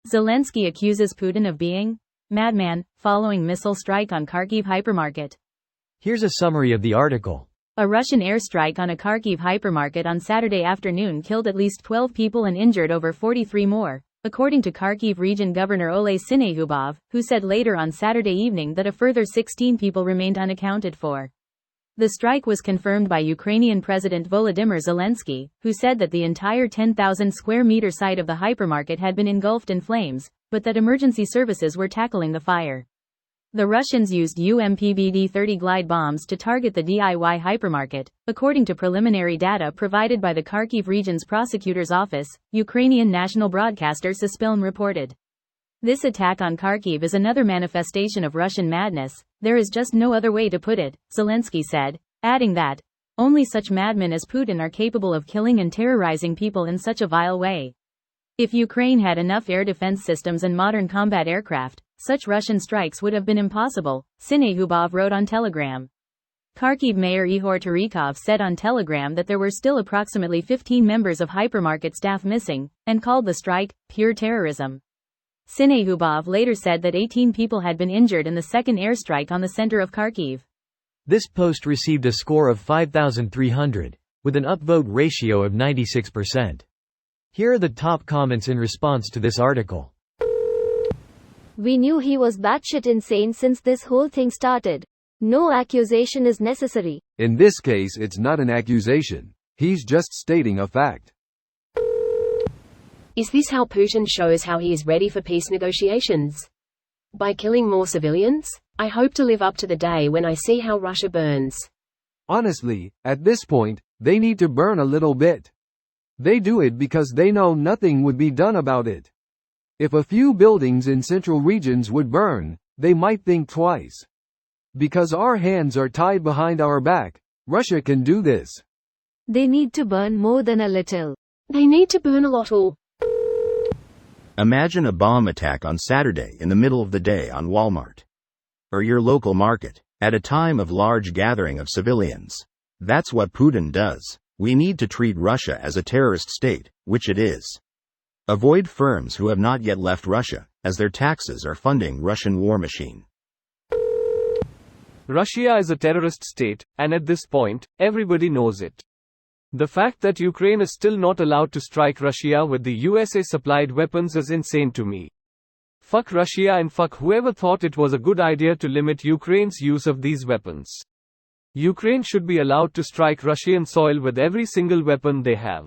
Zelensky accuses Putin of being madman following missile strike on Kharkiv hypermarket. Here's a summary of the article. A Russian airstrike on a Kharkiv hypermarket on Saturday afternoon killed at least 12 people and injured over 43 more, according to Kharkiv Region Governor Oleh Syniehubov, who said later on Saturday evening that a further 16 people remained unaccounted for. The strike was confirmed by Ukrainian President Volodymyr Zelensky, who said that the entire 10,000 square meter site of the hypermarket had been engulfed in flames, but that emergency services were tackling the fire. The Russians used UMPBD-30 glide bombs to target the DIY hypermarket, according to preliminary data provided by the Kharkiv region's prosecutor's office, Ukrainian national broadcaster Suspilm reported. This attack on Kharkiv is another manifestation of Russian madness. There is just no other way to put it, Zelensky said, adding that only such madmen as Putin are capable of killing and terrorizing people in such a vile way. If Ukraine had enough air defense systems and modern combat aircraft, such Russian strikes would have been impossible, Syniehubov wrote on Telegram. Kharkiv Mayor Ihor Terikov said on Telegram that there were still approximately 15 members of hypermarket staff missing, and called the strike pure terrorism. Syniehubov later said that 18 people had been injured in the second airstrike on the center of Kharkiv. This post received a score of 5,300, with an upvote ratio of 96%. Here are the top comments in response to this article. We knew he was batshit insane since this whole thing started. No accusation is necessary. In this case, it's not an accusation. He's just stating a fact. Is this how Putin shows how he is ready for peace negotiations? By killing more civilians? I hope to live up to the day when I see how Russia burns. Honestly, at this point, they need to burn a little bit. They do it because they know nothing would be done about it. If a few buildings in central regions would burn, they might think twice. Because our hands are tied behind our back, Russia can do this. They need to burn more than a little. They need to burn a lot or. Imagine a bomb attack on Saturday in the middle of the day on Walmart. Or your local market, at a time of large gathering of civilians. That's what Putin does. We need to treat Russia as a terrorist state, which it is. Avoid firms who have not yet left Russia, as their taxes are funding Russian war machine. Russia is a terrorist state, and at this point, everybody knows it. The fact that Ukraine is still not allowed to strike Russia with the USA-supplied weapons is insane to me. Fuck Russia and fuck whoever thought it was a good idea to limit Ukraine's use of these weapons. Ukraine should be allowed to strike Russian soil with every single weapon they have.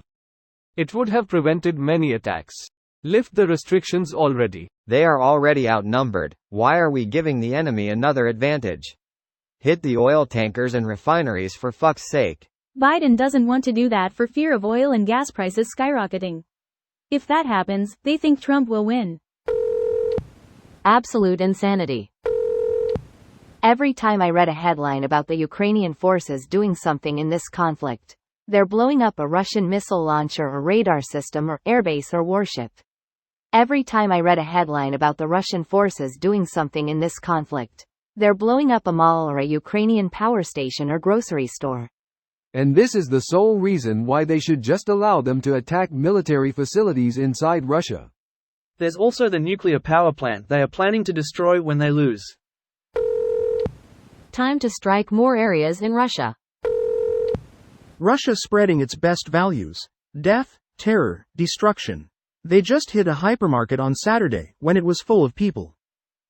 It would have prevented many attacks. Lift the restrictions already. They are already outnumbered. Why are we giving the enemy another advantage? Hit the oil tankers and refineries for fuck's sake. Biden doesn't want to do that for fear of oil and gas prices skyrocketing. If that happens, they think Trump will win. Absolute insanity. Every time I read a headline about the Ukrainian forces doing something in this conflict, they're blowing up a Russian missile launcher or radar system or airbase or warship. Every time I read a headline about the Russian forces doing something in this conflict, they're blowing up a mall or a Ukrainian power station or grocery store. And this is the sole reason why they should just allow them to attack military facilities inside Russia. There's also the nuclear power plant they are planning to destroy when they lose. Time to strike more areas in Russia. Russia spreading its best values. Death, terror, destruction. They just hit a hypermarket on Saturday when it was full of people.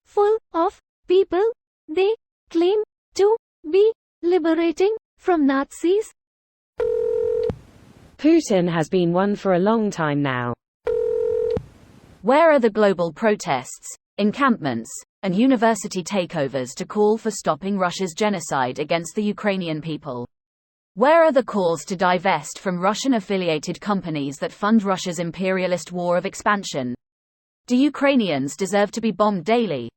Full of people? They claim to be liberating from Nazis? Putin has been one for a long time now. Where are the global protests, encampments, and university takeovers to call for stopping Russia's genocide against the Ukrainian people? Where are the calls to divest from Russian-affiliated companies that fund Russia's imperialist war of expansion? Do Ukrainians deserve to be bombed daily?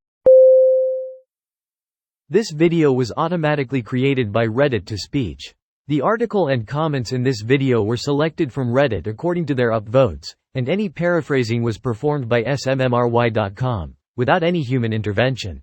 This video was automatically created by Reddit to speech. The article and comments in this video were selected from Reddit according to their upvotes, and any paraphrasing was performed by smmry.com, without any human intervention.